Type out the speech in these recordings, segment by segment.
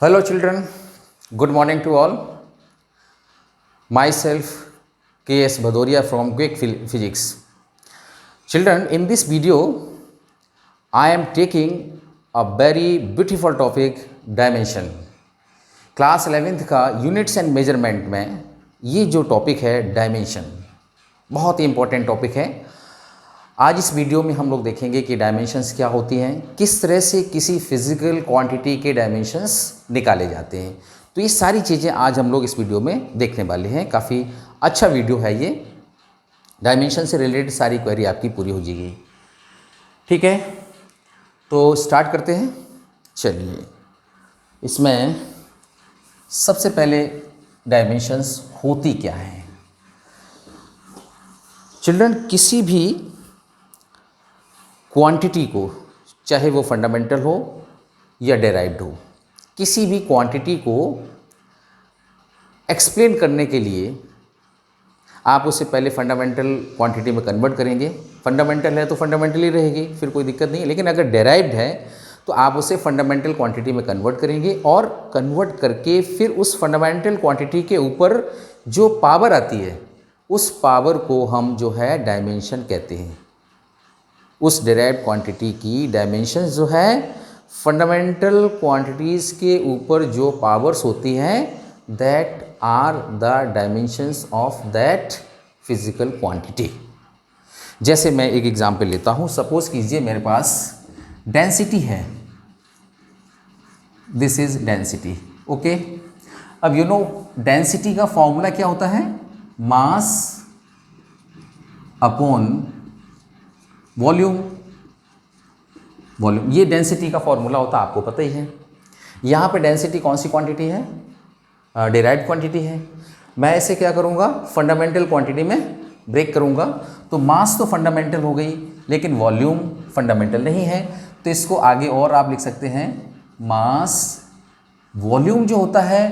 Hello children, good morning to all. Myself K.S. Bhadoria from Quick Physics. Children, in this video I am taking a very beautiful topic, dimension. Class 11th का units and measurement में ये जो topic है dimension बहुत ही important topic है। आज इस video में हम लोग देखेंगे कि डायमेंशंस क्या होती हैं, किस तरह से किसी फिजिकल क्वांटिटी के डायमेंशंस निकाले जाते हैं। तो ये सारी चीज़ें आज हम लोग इस वीडियो में देखने वाले हैं। काफ़ी अच्छा वीडियो है ये, डायमेंशन से रिलेटेड सारी क्वेरी आपकी पूरी हो जाएगी। ठीक है, तो स्टार्ट करते हैं। चलिए, इसमें सबसे पहले डायमेंशंस होती क्या हैं। चिल्ड्रन, किसी भी क्वांटिटी को, चाहे वो फंडामेंटल हो या डेराइव्ड हो, किसी भी क्वांटिटी को एक्सप्लेन करने के लिए आप उसे पहले फंडामेंटल क्वांटिटी में कन्वर्ट करेंगे। फंडामेंटल है तो फंडामेंटली रहेगी, फिर कोई दिक्कत नहीं है। लेकिन अगर डेराइव्ड है तो आप उसे फंडामेंटल क्वांटिटी में कन्वर्ट करेंगे और कन्वर्ट करके फिर उस फंडामेंटल क्वांटिटी के ऊपर जो पावर आती है उस पावर को हम जो है डायमेंशन कहते हैं। उस डेराइव्ड क्वांटिटी की डायमेंशन जो है फंडामेंटल क्वांटिटीज़ के ऊपर जो पावर्स होती हैं that are the dimensions of that physical quantity. जैसे मैं एक एग्जांपल लेता हूँ। सपोज कीजिए मेरे पास डेंसिटी है, दिस इज डेंसिटी। ओके, अब यू नो डेंसिटी का फॉर्मूला क्या होता है, मास अपॉन वॉल्यूम। वॉल्यूम ये डेंसिटी का फॉर्मूला होता है, आपको पता ही है। यहाँ पे डेंसिटी कौन सी क्वांटिटी है, डेराइव्ड क्वांटिटी है। मैं इसे क्या करूँगा, फंडामेंटल क्वांटिटी में ब्रेक करूँगा। तो मास तो फंडामेंटल हो गई लेकिन वॉल्यूम फंडामेंटल नहीं है, तो इसको आगे और आप लिख सकते हैं मास वॉल्यूम जो होता है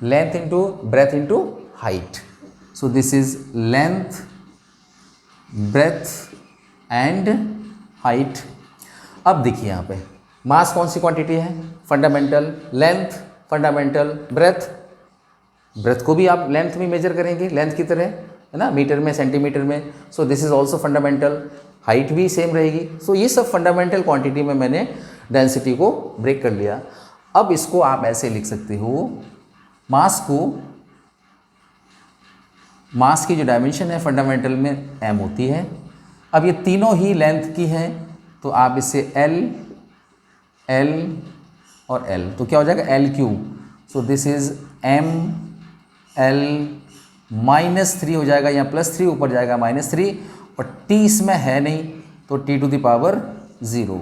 length into breadth into height. So this is length breadth and height. अब देखिए यहाँ पे मास कौन सी क्वांटिटी है, fundamental. Length fundamental. Breadth, breadth को भी आप लेंथ में मेजर करेंगे, लेंथ की तरह है ना, मीटर में सेंटीमीटर में। सो this is also fundamental. Height भी सेम रहेगी। सो ये सब फंडामेंटल क्वांटिटी में मैंने डेंसिटी को ब्रेक कर लिया। अब इसको आप ऐसे लिख सकते हो, मास को, मास की जो डायमेंशन है फंडामेंटल में m होती है। अब ये तीनों ही लेंथ की हैं तो आप इसे L, L और L, तो क्या हो जाएगा L3। So this is M L -3 हो जाएगा, या +3 ऊपर जाएगा -3, और T इसमें है नहीं तो T⁻0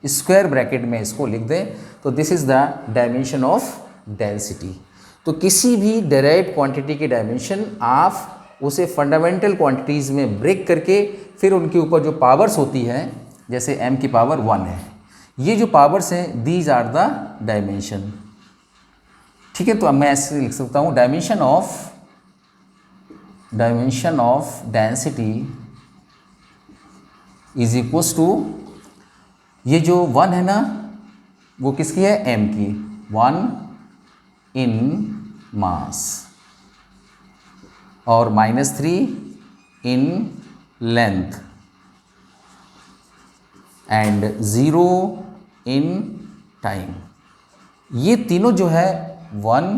स्क्वायर ब्रैकेट में इसको लिख दें। तो this is the dimension of density. तो किसी भी डेराइव्ड क्वांटिटी की डायमेंशन आप उसे फंडामेंटल क्वांटिटीज़ में ब्रेक करके फिर उनके ऊपर जो पावर्स होती हैं, जैसे m की पावर 1 है, ये जो पावर्स हैं दीज आर द डायमेंशन। ठीक है, तो अब मैं ऐसे लिख सकता हूँ dimension of density is equals to, ये जो 1 है ना वो किसकी है, m की, 1 इन मास, और -3 in length and 0 in time. ये तीनों जो है 1,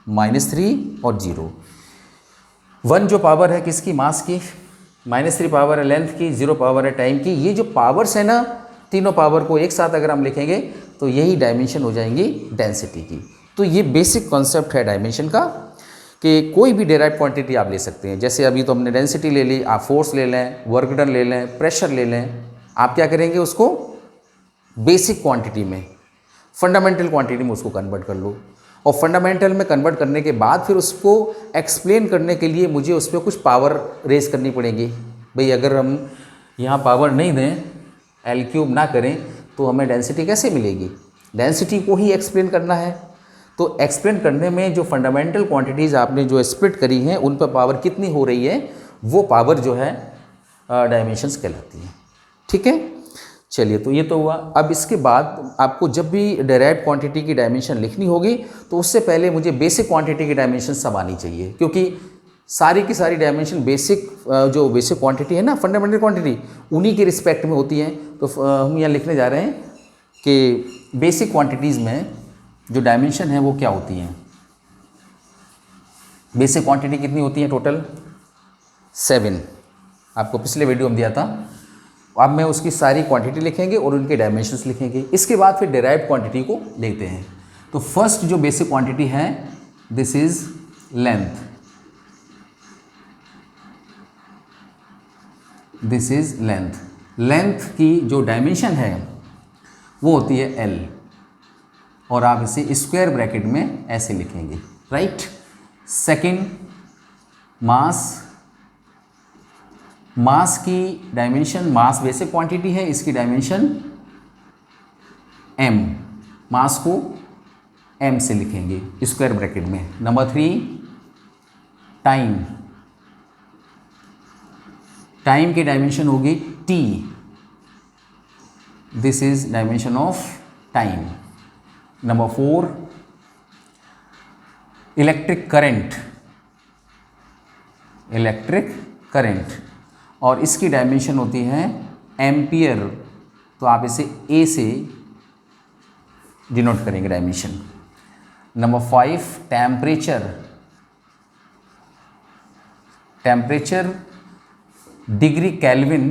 -3 और 0। 1 जो पावर है किसकी, मास की, -3 पावर है लेंथ की, 0 पावर है टाइम की। ये जो पावर्स है ना, तीनों पावर को एक साथ अगर हम लिखेंगे तो यही डायमेंशन हो जाएंगी डेंसिटी की। तो ये बेसिक कॉन्सेप्ट है डायमेंशन का, कि कोई भी डेराइव्ड क्वांटिटी आप ले सकते हैं। जैसे अभी तो हमने डेंसिटी ले ली, आप फोर्स ले लें, वर्क डन ले लें, प्रेशर ले लें। आप क्या करेंगे, उसको बेसिक क्वांटिटी में, फंडामेंटल क्वांटिटी में उसको कन्वर्ट कर लो, और फंडामेंटल में कन्वर्ट करने के बाद फिर उसको एक्सप्लेन करने के लिए मुझे उस पर कुछ पावर रेज करनी पड़ेगी। भाई अगर हम यहाँ पावर नहीं दें, L3 ना करें, तो हमें डेंसिटी कैसे मिलेगी। डेंसिटी को ही एक्सप्लेन करना है। तो एक्सप्लेन करने में जो फंडामेंटल क्वांटिटीज़ आपने जो स्प्लिट करी हैं उन पर पावर कितनी हो रही है, वो पावर जो है डायमेंशंस कहलाती है। ठीक है, चलिए, तो ये तो हुआ। अब इसके बाद आपको जब भी डेराइव्ड क्वांटिटी की डायमेंशन लिखनी होगी तो उससे पहले मुझे बेसिक क्वांटिटी की डायमेंशन सब आनी चाहिए, क्योंकि सारी की सारी डायमेंशन बेसिक जो बेसिक क्वांटिटी है ना, फंडामेंटल क्वांटिटी, उन्हीं के रिस्पेक्ट में होती हैं। तो हम यहाँ लिखने जा रहे हैं कि बेसिक क्वांटिटीज़ में जो डायमेंशन है वो क्या होती हैं। बेसिक क्वांटिटी कितनी होती है टोटल? 7, आपको पिछले वीडियो में दिया था। अब मैं उसकी सारी क्वांटिटी लिखेंगे और उनके डायमेंशंस लिखेंगे। इसके बाद फिर डेराइव्ड क्वांटिटी को देखते हैं। तो फर्स्ट जो बेसिक क्वांटिटी है, this is length. This is length. Length की जो डायमेंशन है वो होती है L, और आप इसे स्क्वायर ब्रैकेट में ऐसे लिखेंगे, राइट। सेकंड, मास। मास की डायमेंशन, मास बेसिक क्वांटिटी है, इसकी डायमेंशन m, मास को m से लिखेंगे स्क्वायर ब्रैकेट में। Number 3, time. टाइम की डायमेंशन होगी t, this is dimension of time. Number 4, electric current. Electric current, और इसकी डायमेंशन होती है एम्पियर, तो आप इसे A से डिनोट करेंगे dimension. Number 5, temperature. Temperature degree kelvin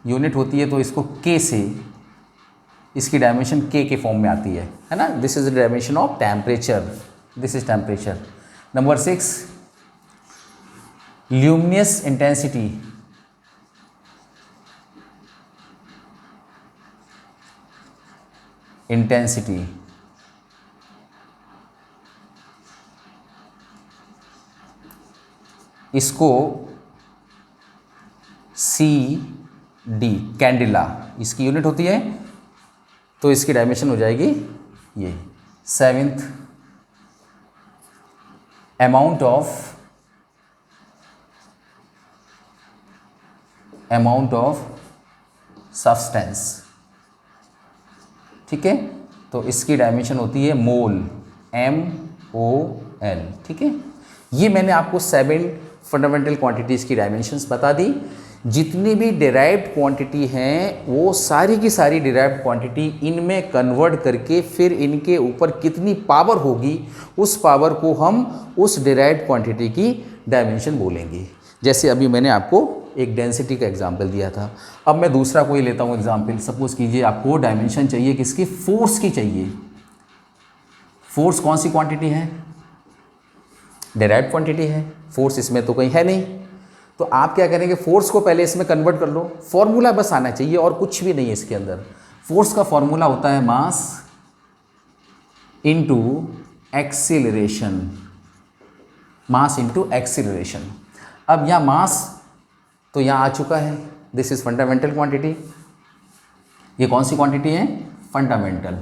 unit होती है, तो इसको K से, इसकी डायमेंशन K के फॉर्म में आती है ना। This is the dimension of temperature, this is temperature. Number 6, luminous intensity. Intensity, इसको CD, कैंडिला, इसकी यूनिट होती है, तो इसकी डायमेंशन हो जाएगी ये। 7th, अमाउंट ऑफ सब्सटेंस, ठीक है, तो इसकी डायमेंशन होती है मोल, MOL, ठीक है। ये मैंने आपको 7 फंडामेंटल क्वांटिटीज़ की डायमेंशंस बता दी। जितनी भी डिराइव्ड क्वांटिटी हैं वो सारी की सारी डिराइव्ड क्वांटिटी इनमें कन्वर्ट करके फिर इनके ऊपर कितनी पावर होगी, उस पावर को हम उस डिराइव्ड क्वांटिटी की डायमेंशन बोलेंगे। जैसे अभी मैंने आपको एक डेंसिटी का एग्जाम्पल दिया था। अब मैं दूसरा कोई लेता हूँ एग्जाम्पल। सपोज कीजिए आपको डायमेंशन चाहिए किसकी? फोर्स की चाहिए। फोर्स कौन सी क्वांटिटी है? डिराइव्ड क्वांटिटी है। फोर्स इसमें तो कहीं है नहीं, तो आप क्या करेंगे, फोर्स को पहले इसमें कन्वर्ट कर लो। फॉर्मूला बस आना चाहिए और कुछ भी नहीं है इसके अंदर। फोर्स का फॉर्मूला होता है mass into acceleration, mass into acceleration. अब यहाँ मास तो यहाँ आ चुका है, दिस इज फंडामेंटल क्वांटिटी। ये कौन सी क्वांटिटी है? फंडामेंटल,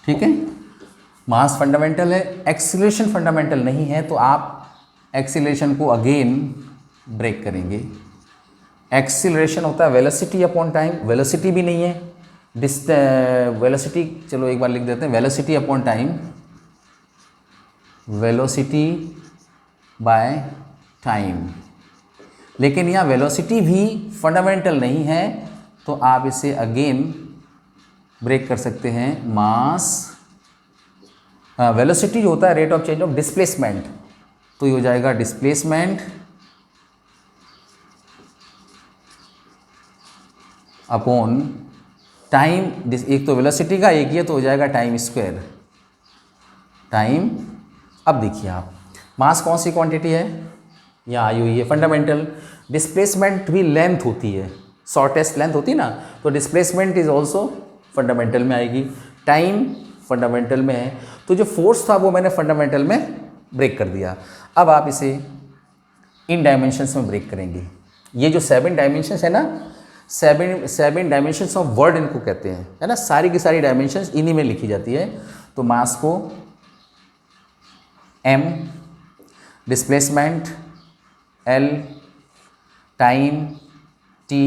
ठीक है। मास फंडामेंटल है, एक्सीलरेशन फंडामेंटल नहीं है, तो आप एक्सीलरेशन को अगेन ब्रेक करेंगे। एक्सीलरेशन होता है वेलोसिटी अपॉन टाइम, वेलोसिटी भी नहीं है, वेलोसिटी चलो एक बार लिख देते हैं, velocity upon time, velocity by time. लेकिन यहाँ वेलोसिटी भी फंडामेंटल नहीं है, तो आप इसे अगेन ब्रेक कर सकते हैं। मास, वेलोसिटी जो होता है rate of change of displacement, तो ये हो जाएगा डिस्प्लेसमेंट अपॉन टाइम। एक तो वेलोसिटी का, एक ये, तो हो जाएगा टाइम स्क्वायर, टाइम। अब देखिए आप, मास कौन सी क्वांटिटी है? यहाँ आई हुई है फंडामेंटल। डिस्प्लेसमेंट भी लेंथ होती है, शॉर्टेस्ट लेंथ होती है ना, तो डिस्प्लेसमेंट इज ऑल्सो फंडामेंटल में आएगी। टाइम फंडामेंटल में है, तो जो फोर्स था वो मैंने फंडामेंटल में ब्रेक कर दिया। अब आप इसे इन डायमेंशंस में ब्रेक करेंगे। ये जो 7 डायमेंशंस है ना, 7 डायमेंशंस ऑफ वर्ड इनको कहते हैं, है ना। सारी की सारी डायमेंशंस इन्हीं में लिखी जाती है। तो मास को M, displacement L, time T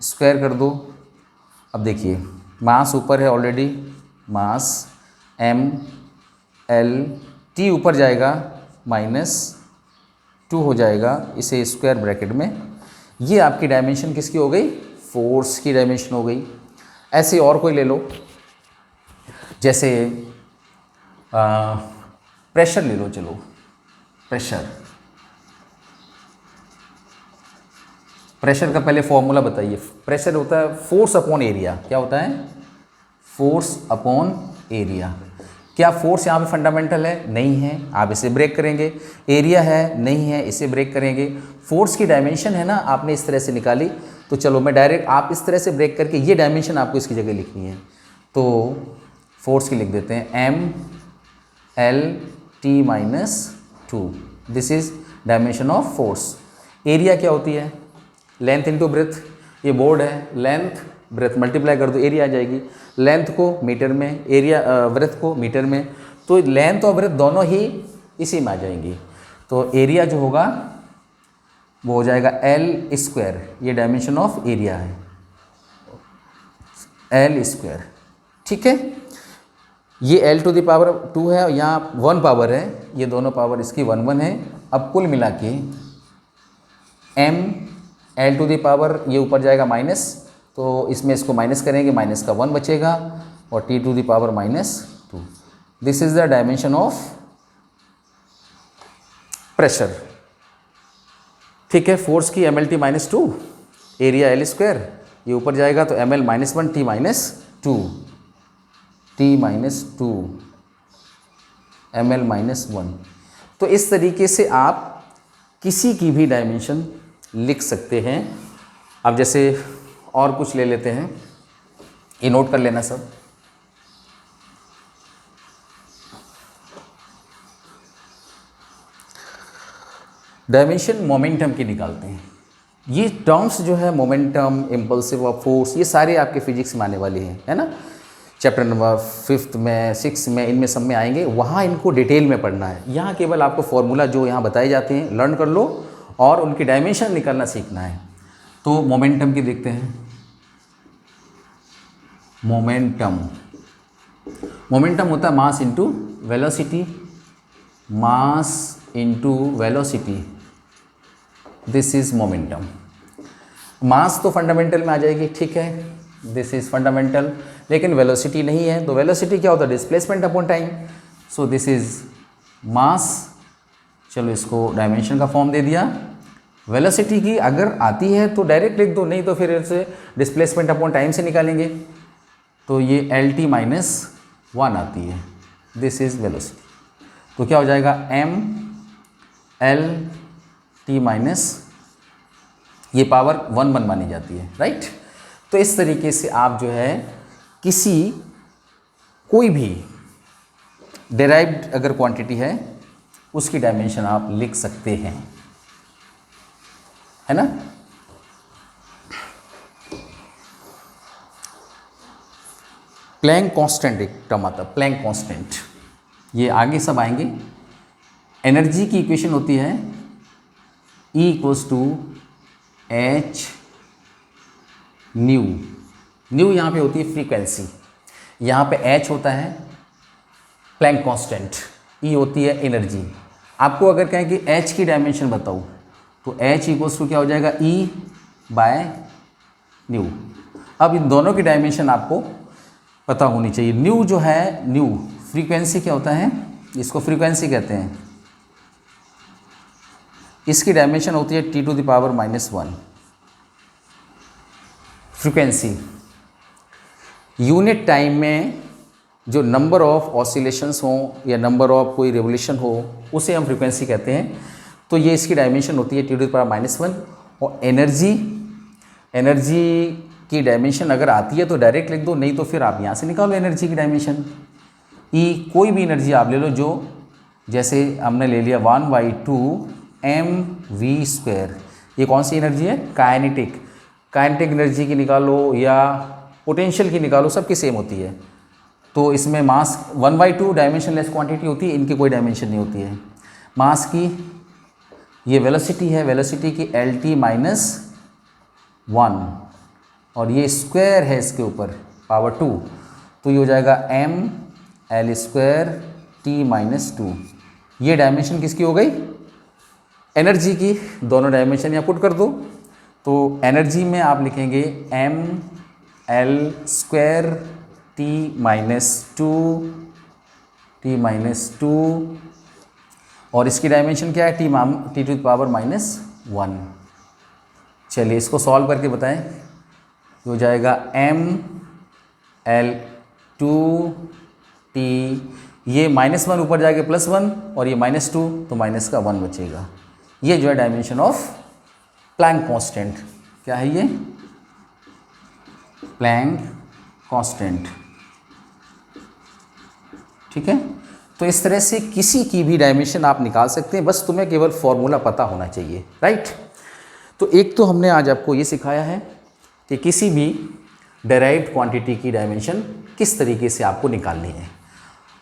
square कर दो। अब देखिए मास ऊपर है ऑलरेडी, मास एम एल, टी ऊपर जाएगा -2 हो जाएगा, इसे स्क्वायर ब्रैकेट में। ये आपकी डायमेंशन किसकी हो गई? फोर्स की डायमेंशन हो गई। ऐसे और कोई ले लो, जैसे प्रेशर ले लो, चलो प्रेशर का पहले फॉर्मूला बताइए। प्रेशर होता है फोर्स अपॉन एरिया। क्या होता है? Force upon area. क्या फोर्स यहाँ पे फंडामेंटल है? नहीं है, आप इसे ब्रेक करेंगे। एरिया है? नहीं है, इसे ब्रेक करेंगे। फोर्स की डायमेंशन है ना, आपने इस तरह से निकाली, तो चलो मैं डायरेक्ट, आप इस तरह से ब्रेक करके ये डायमेंशन आपको इसकी जगह लिखनी है, तो फोर्स की लिख देते हैं M L T -2। This is dimension of force. Area क्या होती है? Length into breadth. ये बोर्ड है, लेंथ ब्रेथ मल्टीप्लाई कर दो, एरिया आ जाएगी। लेंथ को मीटर में, एरिया ब्रेथ को मीटर में, तो लेंथ और ब्रेथ दोनों ही इसी में आ जाएंगी। तो एरिया जो होगा वो हो जाएगा एल स्क्वायर। ये डायमेंशन ऑफ एरिया है, एल स्क्वायर। ठीक है, ये l टू द पावर 2 है और यहाँ 1 पावर है, ये दोनों पावर इसकी 1 1 है। अब कुल मिला के m l to the power, ये ऊपर जाएगा माइनस, तो इसमें इसको माइनस करेंगे, माइनस का 1 बचेगा, और t to the power -2। This is the dimension of pressure. ठीक है, फोर्स की ml t -2, area l square, ये ऊपर जाएगा तो ml -1 t -2, t -2 ml -1। तो इस तरीके से आप किसी की भी डायमेंशन लिख सकते हैं। अब जैसे और कुछ ले लेते हैं, ये नोट कर लेना सब। डायमेंशन मोमेंटम की निकालते हैं। ये टर्म्स जो है मोमेंटम, इम्पल्सिव और फोर्स, ये सारे आपके फिजिक्स में आने वाले हैं, है ना। चैप्टर नंबर 5 में, 6 में, इनमें सब में आएंगे, वहाँ इनको डिटेल में पढ़ना है। यहाँ केवल आपको फॉर्मूला जो यहाँ बताए जाते हैं लर्न कर लो और उनकी डायमेंशन निकालना सीखना है। तो मोमेंटम की देखते हैं। मोमेंटम होता है mass into velocity, mass into velocity, this is momentum. Mass तो फंडामेंटल में आ जाएगी, ठीक है, दिस इज फंडामेंटल, लेकिन वेलोसिटी नहीं है, तो वेलोसिटी क्या होता है? Displacement upon time. So this is mass. चलो इसको डायमेंशन का फॉर्म दे दिया। वेलोसिटी की अगर आती है तो डायरेक्ट लिख दो, नहीं तो फिर इसे डिस्प्लेसमेंट अपॉन टाइम से निकालेंगे, तो ये lt -1 आती है, दिस इज वेलोसिटी। तो क्या हो जाएगा? m l t ये पावर 1 1 मानी जाती है, राइट। तो इस तरीके से आप जो है किसी कोई भी डेराइव्ड अगर क्वांटिटी है उसकी डायमेंशन आप लिख सकते हैं, है ना। प्लैंक कांस्टेंट एक टर्म आता है, प्लैंक कांस्टेंट, ये आगे सब आएंगे। एनर्जी की इक्वेशन होती है E = h न्यू। न्यू यहाँ पे होती है फ्रीक्वेंसी, यहाँ पे h होता है प्लैंक कांस्टेंट, E होती है एनर्जी। आपको अगर कहें कि h की डायमेंशन बताओ तो h = क्या हो जाएगा? E/न्यू। अब इन दोनों की डायमेंशन आपको पता होनी चाहिए। न्यू जो है, न्यू फ्रीक्वेंसी क्या होता है? इसको फ्रीक्वेंसी कहते हैं। इसकी डायमेंशन होती है t to the power -1। Frequency unit time में जो नंबर ऑफ ऑसिलेशंस हो या नंबर ऑफ कोई रेवोल्यूशन हो उसे हम फ्रीक्वेंसी कहते हैं। तो ये इसकी डायमेंशन होती है t टू द पावर -1। और एनर्जी की डायमेंशन अगर आती है तो डायरेक्ट लिख दो, नहीं तो फिर आप यहाँ से निकालो एनर्जी की डायमेंशन। E कोई भी एनर्जी आप ले लो, जो जैसे हमने ले लिया 1/2 mv²। ये कौन सी एनर्जी है? काइनेटिक एनर्जी की निकालो या पोटेंशियल की निकालो, सबकी सेम होती है। तो इसमें मास 1/2 डायमेंशनलेस क्वांटिटी होती है, इनकी कोई डायमेंशन नहीं होती है। मास की ये वेलोसिटी है, वेलोसिटी की एल टी माइनस 1 और ये स्क्वायर है इसके ऊपर पावर 2, तो ये हो जाएगा M L square T minus 2। ये डायमेंशन किसकी हो गई? एनर्जी की। दोनों डायमेंशन यहाँ पुट कर दो, तो एनर्जी में आप लिखेंगे M L square T minus 2 और इसकी डायमेंशन क्या है? T to the power minus 1। चलिए इसको सॉल्व करके बताएं। हो जाएगा एम एल 2 टी, ये -1 ऊपर जाके +1 और ये -2, तो माइनस का 1 बचेगा। ये जो है डायमेंशन ऑफ प्लैंक कांस्टेंट। क्या है ये? Planck constant. ठीक है, तो इस तरह से किसी की भी डायमेंशन आप निकाल सकते हैं, बस तुम्हें केवल फॉर्मूला पता होना चाहिए, राइट। तो एक तो हमने आज आपको ये सिखाया है कि किसी भी डेराइव्ड क्वांटिटी की डायमेंशन किस तरीके से आपको निकालनी है।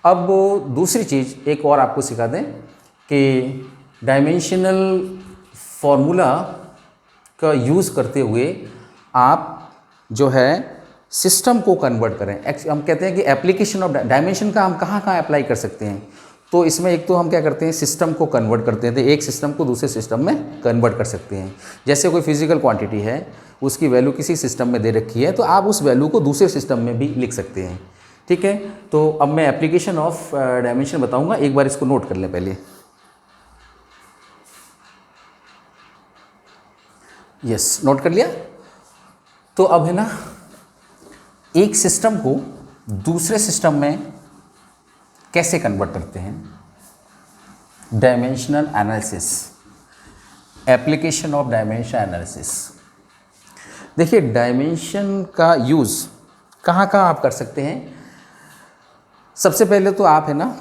अब दूसरी चीज़ एक और आपको सिखा दें कि डायमेंशनल फॉर्मूला का यूज़ करते हुए आप जो है सिस्टम को कन्वर्ट करें। हम कहते हैं कि एप्लीकेशन ऑफ डायमेंशन का हम कहाँ कहाँ अप्लाई कर सकते हैं। तो इसमें एक तो हम क्या करते हैं, सिस्टम को कन्वर्ट करते हैं, तो एक सिस्टम को दूसरे सिस्टम में कन्वर्ट कर सकते हैं। जैसे कोई फिजिकल क्वांटिटी है, उसकी वैल्यू किसी सिस्टम में दे रखी है, तो आप उस वैल्यू को दूसरे सिस्टम में भी लिख सकते हैं। ठीक है, तो अब मैं एप्लीकेशन ऑफ डायमेंशन बताऊंगा, एक बार इसको नोट कर लें पहले। यस, नोट कर लिया। तो अब है ना, एक सिस्टम को दूसरे सिस्टम में कैसे कन्वर्ट करते हैं, dimensional analysis, application of dimension analysis. देखिए डायमेंशन का यूज़ कहाँ कहाँ आप कर सकते हैं। सबसे पहले तो आप है ना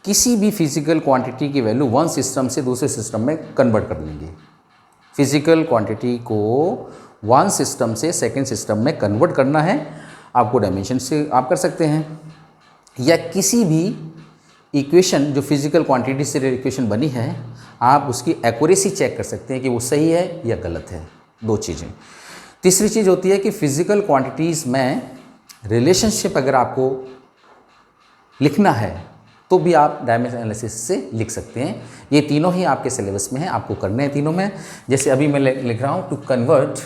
किसी भी फिजिकल क्वांटिटी की वैल्यू वन सिस्टम से दूसरे सिस्टम में कन्वर्ट कर लेंगे। फिजिकल क्वांटिटी को वन सिस्टम से सेकंड सिस्टम में कन्वर्ट करना है, आपको डायमेंशन से आप कर सकते हैं। या किसी भी इक्वेशन जो फिजिकल क्वांटिटी से इक्वेशन बनी है, आप उसकी एक्यूरेसी चेक कर सकते हैं कि वो सही है या गलत है। दो चीज़ें। तीसरी चीज़ होती है कि फिजिकल क्वांटिटीज़ में रिलेशनशिप अगर आपको लिखना है तो भी आप डायमेंशन एनालिसिस से लिख सकते हैं। ये तीनों ही आपके सिलेबस में हैं, आपको करने हैं तीनों में। जैसे अभी मैं लिख रहा हूँ, टू कन्वर्ट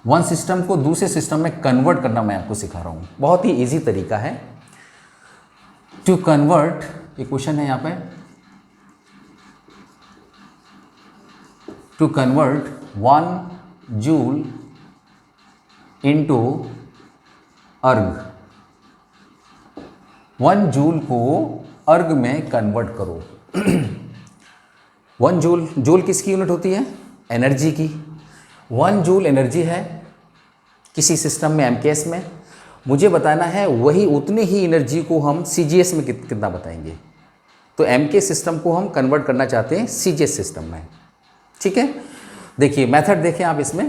वन सिस्टम को दूसरे सिस्टम में कन्वर्ट करना मैं आपको सिखा रहा हूँ। बहुत ही इजी तरीका है। टू कन्वर्ट, एक क्वेश्चन है यहाँ पे, टू कन्वर्ट 1 जूल इनटू अर्ग। 1 जूल को अर्ग में कन्वर्ट करो। 1 जूल, जूल किसकी यूनिट होती है? एनर्जी की। 1 जूल एनर्जी है किसी सिस्टम में एमकेएस में। मुझे बताना है वही उतनी ही एनर्जी को हम सीजीएस में कितना बताएंगे। तो एमके सिस्टम को हम कन्वर्ट करना चाहते हैं सीजीएस सिस्टम में। ठीक है, देखिए मेथड देखें आप इसमें।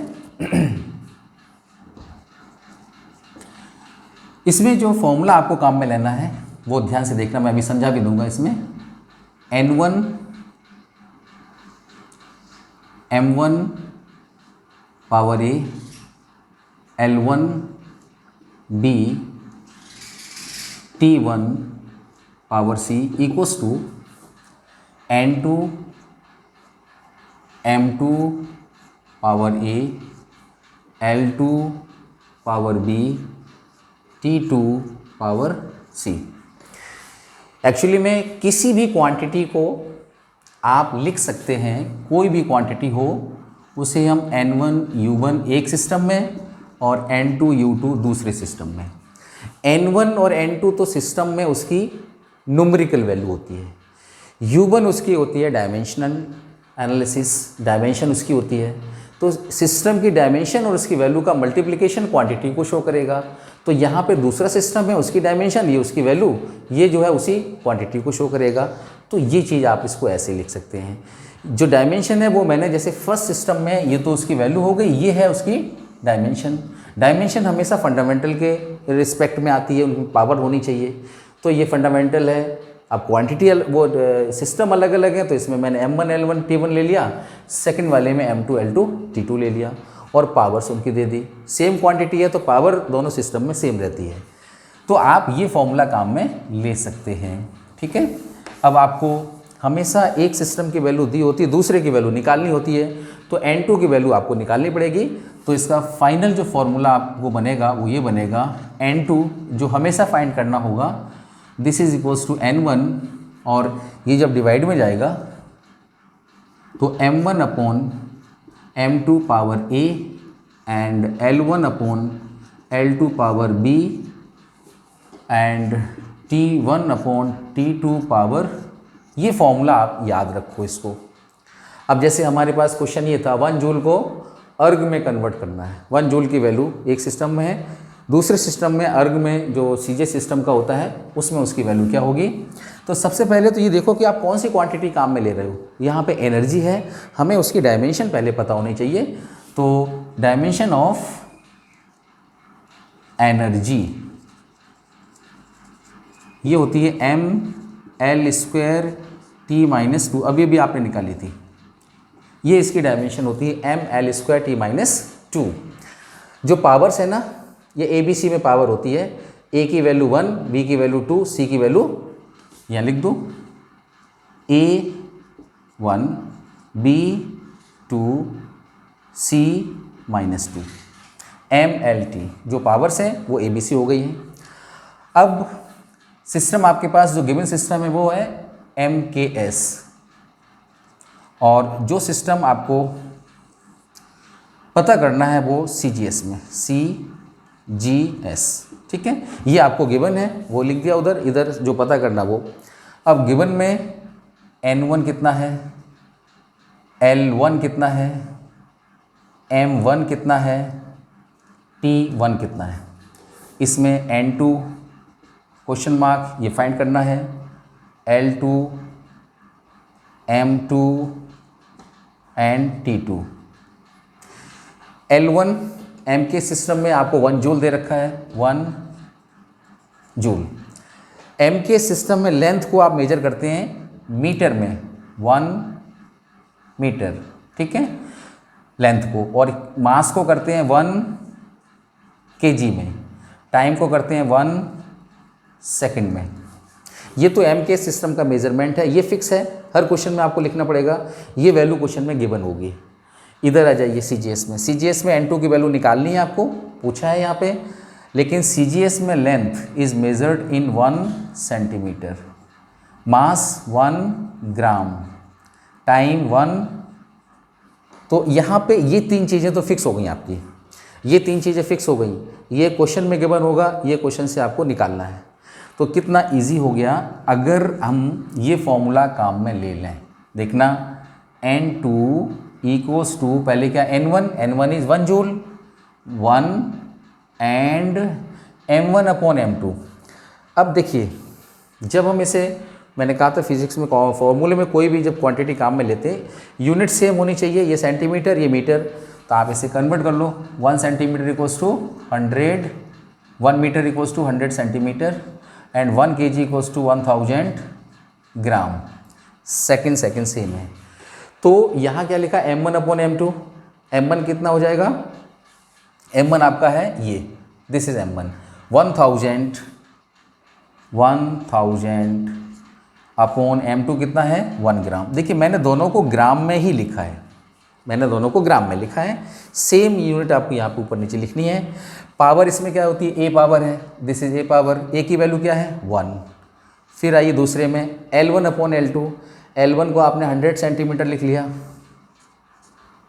इसमें जो फॉर्मूला आपको काम में लेना है वो ध्यान से देखना, मैं अभी समझा भी दूंगा। इसमें N1 M1 power A L1 B T1 power C equals to N2 M2 power A L2 power B T2 power C। Actually में किसी भी क्वांटिटी को आप लिख सकते हैं, कोई भी क्वांटिटी हो उसे हम N1 U1 एक सिस्टम में और N2 U2 दूसरे सिस्टम में। N1 और N2 तो सिस्टम में उसकी न्यूमेरिकल वैल्यू होती है, U1 उसकी होती है डायमेंशनल एनालिसिस, डायमेंशन उसकी होती है। तो सिस्टम की डायमेंशन और उसकी वैल्यू का मल्टीप्लिकेशन क्वांटिटी को शो करेगा। तो यहाँ पे दूसरा सिस्टम है, उसकी डायमेंशन, ये उसकी वैल्यू, ये जो है उसी क्वांटिटी को शो करेगा। तो ये चीज़ आप इसको ऐसे लिख सकते हैं। जो डायमेंशन है वो मैंने जैसे फर्स्ट सिस्टम में, ये तो उसकी वैल्यू हो गई, ये है उसकी डायमेंशन। डायमेंशन हमेशा फंडामेंटल के रिस्पेक्ट में आती है, उनकी पावर होनी चाहिए। तो ये फंडामेंटल है, अब क्वांटिटी वो सिस्टम अलग अलग है, तो इसमें मैंने M1 L1 T1 ले लिया, सेकंड वाले में M2 L2 T2 ले लिया और पावर्स उनकी दे दी। सेम क्वांटिटी है तो पावर दोनों सिस्टम में सेम रहती है। तो आप ये फॉर्मूला काम में ले सकते हैं, ठीक है। अब आपको हमेशा एक सिस्टम की वैल्यू दी होती है, दूसरे की वैल्यू निकालनी होती है, तो N2 की वैल्यू आपको निकालनी पड़ेगी। तो इसका फाइनल जो फॉर्मूला आपको बनेगा वो ये बनेगा, N2 जो हमेशा फाइंड करना होगा, this is equals to N1, और ये जब डिवाइड में जाएगा तो M1 upon M2 power A and L1 upon L2 power B and T1 upon T2 power, ये फॉर्मूला आप याद रखो इसको। अब जैसे हमारे पास क्वेश्चन ये था 1 जूल को अर्ग में कन्वर्ट करना है। 1 जूल की वैल्यू एक सिस्टम में है, दूसरे सिस्टम में अर्ग में जो सीजे सिस्टम का होता है उसमें उसकी वैल्यू क्या होगी। तो सबसे पहले तो ये देखो कि आप कौन सी क्वांटिटी काम में ले रहे हो। यहाँ पे एनर्जी है, हमें उसकी डायमेंशन पहले पता होनी चाहिए। तो डायमेंशन ऑफ एनर्जी ये होती है mL² T-2। अभी भी आपने निकाली थी, ये इसकी डायमेंशन होती है mL² T-2। जो पावर्स है ना, ये ABC में पावर होती है, A की वैल्यू 1, B की वैल्यू 2, C की वैल्यू यहाँ लिख दो, A1 B2 C-2 mLT। जो पावर्स हैं वो ABC हो गई हैं। अब सिस्टम आपके पास जो गिवन सिस्टम है वो है MKS, और जो सिस्टम आपको पता करना है वो CGS में, CGS, ठीक है। ये आपको गिवन है, वो लिख दिया उधर, इधर जो पता करना वो। अब गिवन में N1 कितना है, L1 कितना है, M1 कितना है, T1 कितना है, इसमें N2 क्वेश्चन मार्क ये फाइंड करना है, L2 M2 and T2। L1 M के सिस्टम में आपको 1 जूल दे रखा है, 1 जूल। M के सिस्टम में लेंथ को आप मेजर करते हैं मीटर में, 1 मीटर, ठीक है, लेंथ को, और मास को करते हैं 1 kg में, टाइम को करते हैं 1 सेकंड में। ये तो M के सिस्टम का मेजरमेंट है, ये फिक्स है, हर क्वेश्चन में आपको लिखना पड़ेगा, ये वैल्यू क्वेश्चन में गिवन होगी। इधर आ जाइए CGS में, CGS में N2 की वैल्यू निकालनी है, आपको पूछा है यहाँ पे, लेकिन CGS में length is measured in 1 centimetre, mass 1 gram, time 1। तो यहाँ पे ये 3 चीज़ें तो फिक्स हो गई आपकी, ये 3 चीज़ें फिक्स हो गई, ये क्वेश्चन में गिवन होगा, ये क्वेश्चन से आपको निकालना है। तो कितना इजी हो गया अगर हम ये फॉर्मूला काम में ले लें। देखना N2 इक्वल्स टू, पहले क्या N1 is 1 joule, 1 and M1 upon M2। अब देखिए, जब हम इसे, मैंने कहा था फिजिक्स में फॉर्मूले में कोई भी जब क्वांटिटी काम में लेते यूनिट सेम होनी चाहिए, ये सेंटीमीटर ये मीटर, तो आप इसे कन्वर्ट कर लो, 1 centimetre equals to 100, 1 metre equals to 100 centimetre and 1 kg equals to 1000 gram. Second same है। तो यहाँ क्या लिखा, M1 अपॉन M2, M1 कितना हो जाएगा, M1 आपका है ये, this is M1, 1000 upon M2 कितना है 1 ग्राम। देखिए मैंने दोनों को ग्राम में ही लिखा है, मैंने दोनों को ग्राम में लिखा है, सेम यूनिट आपको यहाँ पे ऊपर नीचे लिखनी है। पावर इसमें क्या होती है, A पावर है, this is A power, A की वैल्यू क्या है 1। फिर आइए दूसरे में L1 अपॉन L2, L1 को आपने 100 सेंटीमीटर लिख लिया,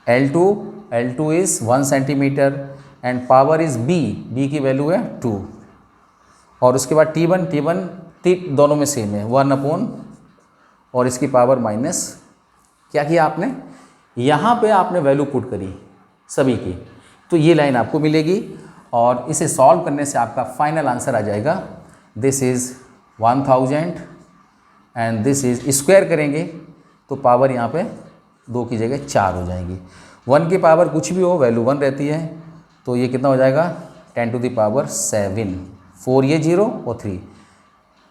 L2 is 1 centimetre and power is B की वैल्यू है 2, और उसके बाद T1 दोनों में सेम है 1 अपॉन, और इसकी पावर माइनस, क्या किया आपने, यहाँ पे आपने वैल्यू पुट करी सभी की, तो ये लाइन आपको मिलेगी, और इसे सॉल्व करने से आपका फाइनल आंसर आ जाएगा, this is 1000 and this is, square करेंगे तो पावर यहाँ पे 2 की जगह 4 हो जाएगी। 1 की पावर कुछ भी हो वैल्यू 1 रहती है, तो ये कितना हो जाएगा 10 टू द पावर 7, 4 ये 0 और 3,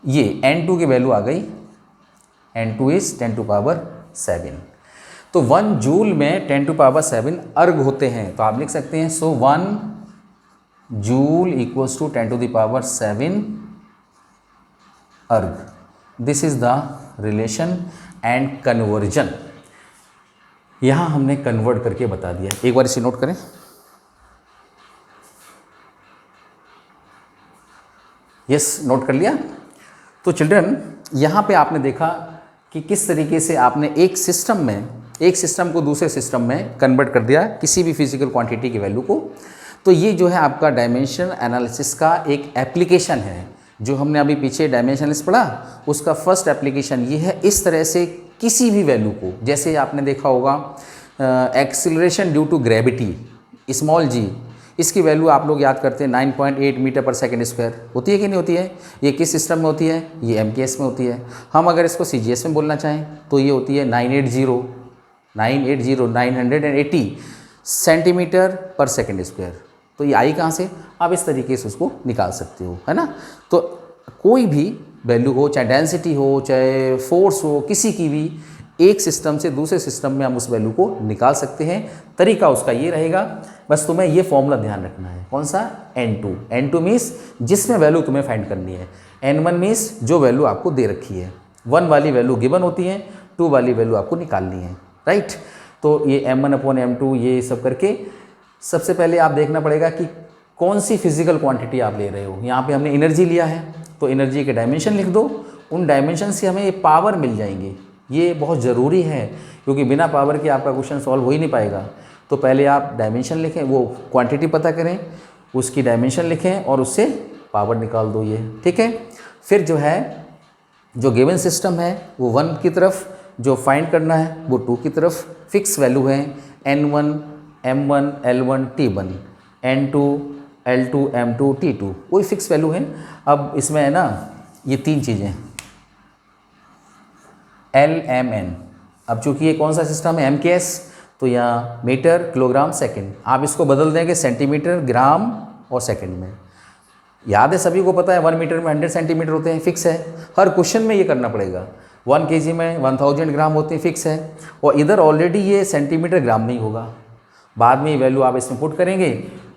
ये n2 की वैल्यू आ गई, n2 इज 10 टू पावर 7। तो 1 जूल में 10 टू पावर 7 अर्ग होते हैं, तो आप लिख सकते हैं so 1 joule equals to 10 to the power 7 erg. This is the relation and conversion. यहाँ हमने कन्वर्ट करके बता दिया। एक बार इसे नोट करें। यस, नोट कर लिया। तो चिल्ड्रन, यहाँ पे आपने देखा कि किस तरीके से आपने एक सिस्टम को दूसरे सिस्टम में कन्वर्ट कर दिया किसी भी फिजिकल क्वांटिटी की वैल्यू को। तो ये जो है आपका डायमेंशन एनालिसिस का एक एप्लीकेशन है। जो हमने अभी पीछे डायमेंशन एनालिसिस पढ़ा, उसका फर्स्ट एप्लीकेशन ये है। इस तरह से किसी भी वैल्यू को, जैसे आपने देखा होगा acceleration due to gravity small g, इसकी वैल्यू आप लोग याद करते हैं 9.8 मीटर पर सेकंड स्क्वायर होती है कि नहीं होती है। ये किस सिस्टम में होती है? ये MKS में होती है। हम अगर इसको CGS में बोलना चाहें तो ये होती है 980 सेंटीमीटर पर सेकंड स्क्वायर। तो ये आई कहाँ से? आप इस तरीके से उसको निकाल सकते हो, है ना। तो कोई भी वैल्यू हो, चाहे डेंसिटी हो, चाहे फोर्स हो, किसी की भी, एक सिस्टम से दूसरे सिस्टम में हम उस वैल्यू को निकाल सकते हैं। तरीका उसका ये रहेगा, बस तुम्हें ये फॉर्मूला ध्यान रखना है। कौन सा? n2 मीन्स जिसमें वैल्यू तुम्हें फाइंड करनी है, n1 मीन्स जो वैल्यू आपको दे रखी है। 1 वाली वैल्यू गिवन होती है, 2 वाली वैल्यू आपको निकालनी है, राइट। तो ये m1/m2 ये सब करके सबसे पहले आप देखना पड़ेगा कि कौन सी फिजिकल क्वांटिटी आप ले रहे हो। यहाँ पे हमने एनर्जी लिया है, तो एनर्जी के डायमेंशन लिख दो। उन डायमेंशन से हमें ये पावर मिल जाएंगे। ये बहुत ज़रूरी है, क्योंकि बिना पावर के आपका क्वेश्चन सॉल्व हो ही नहीं पाएगा। तो पहले आप डायमेंशन लिखें, वो क्वांटिटी पता करें, उसकी डायमेंशन लिखें और उससे पावर निकाल दो ये, ठीक है। फिर जो है जो गिवन सिस्टम है वो 1 की तरफ, जो फाइंड करना है वो 2 की तरफ। फिक्स वैल्यू है n1 m1 l1 t1, n2 l2 m2 t2, कोई फिक्स वैल्यू है। अब इसमें है ना ये 3 चीज़ें l m n। अब चूंकि ये कौन सा सिस्टम है? MKS, तो यहाँ मीटर किलोग्राम सेकंड, आप इसको बदल देंगे सेंटीमीटर ग्राम और सेकंड में। याद है, सभी को पता है 1 मीटर में 100 सेंटीमीटर होते हैं, फिक्स है। हर क्वेश्चन में ये करना पड़ेगा। 1 kg में 1000 ग्राम होते हैं, फिक्स है। और इधर ऑलरेडी ये सेंटीमीटर ग्राम नहीं होगा, बाद में ये वैल्यू आप इसमें पुट करेंगे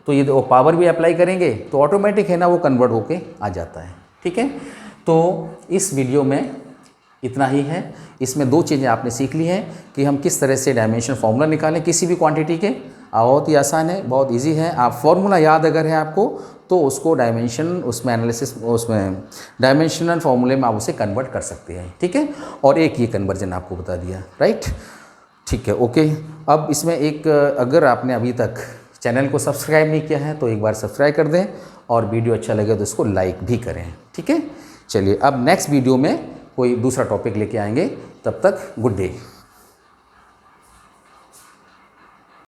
तो ये पावर भी अप्लाई करेंगे तो ऑटोमेटिक है ना वो कन्वर्ट होके आ जाता है, ठीक है। तो इस वीडियो में इतना ही है। इसमें 2 चीज़ें आपने सीख ली हैं कि हम किस तरह से डायमेंशन फार्मूला निकालें किसी भी क्वांटिटी के। बहुत ही आसान है, बहुत इजी है। आप फार्मूला याद अगर है आपको तो उसको डायमेंशन उसमें एनालिसिस उसमें डायमेंशनल फार्मूले में आप उसे कन्वर्ट कर सकते हैं, ठीक है। और एक ये कन्वर्जन आपको बता दिया, राइट, ठीक है, ओके। अब इसमें एक, अगर आपने अभी तक चैनल को सब्सक्राइब नहीं किया है तो एक बार सब्सक्राइब कर दें, और वीडियो अच्छा लगे तो इसको लाइक भी करें, ठीक है। चलिए अब नेक्स्ट वीडियो में कोई दूसरा टॉपिक लेके आएंगे, तब तक गुड डे।